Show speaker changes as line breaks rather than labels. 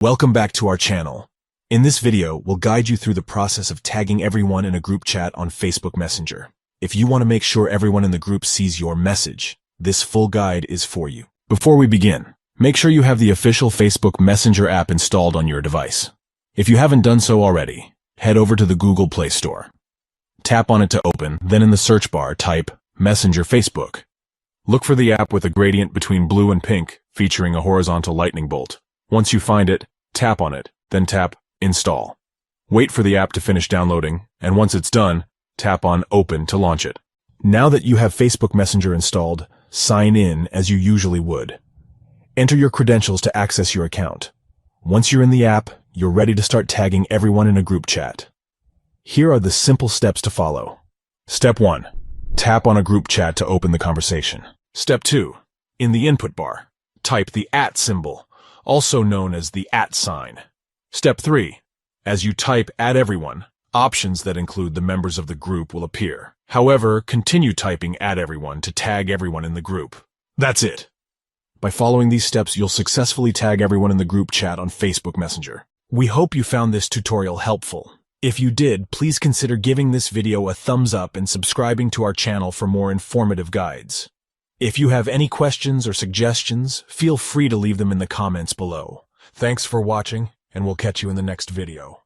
Welcome back to our channel. In this video, we'll guide you through the process of tagging everyone in a group chat on Facebook Messenger. If you want to make sure everyone in the group sees your message, this full guide is for you. Before we begin, make sure you have the official Facebook Messenger app installed on your device. If you haven't done so already, head over to the Google Play Store. Tap on it to open, then in the search bar type Messenger Facebook. Look for the app with a gradient between blue and pink, featuring a horizontal lightning bolt. Once you find it, tap on it, then tap Install. Wait for the app to finish downloading, and once it's done, tap on Open to launch it. Now that you have Facebook Messenger installed, sign in as you usually would. Enter your credentials to access your account. Once you're in the app, you're ready to start tagging everyone in a group chat. Here are the simple steps to follow. Step 1. Tap on a group chat to open the conversation. Step 2. In the input bar, type the @ symbol, also known as the @ sign. Step 3. As you type @everyone, options that include the members of the group will appear. However, continue typing @everyone to tag everyone in the group. That's it. By following these steps, you'll successfully tag everyone in the group chat on Facebook Messenger. We hope you found this tutorial helpful. If you did, please consider giving this video a thumbs up and subscribing to our channel for more informative guides. If you have any questions or suggestions, feel free to leave them in the comments below. Thanks for watching, and we'll catch you in the next video.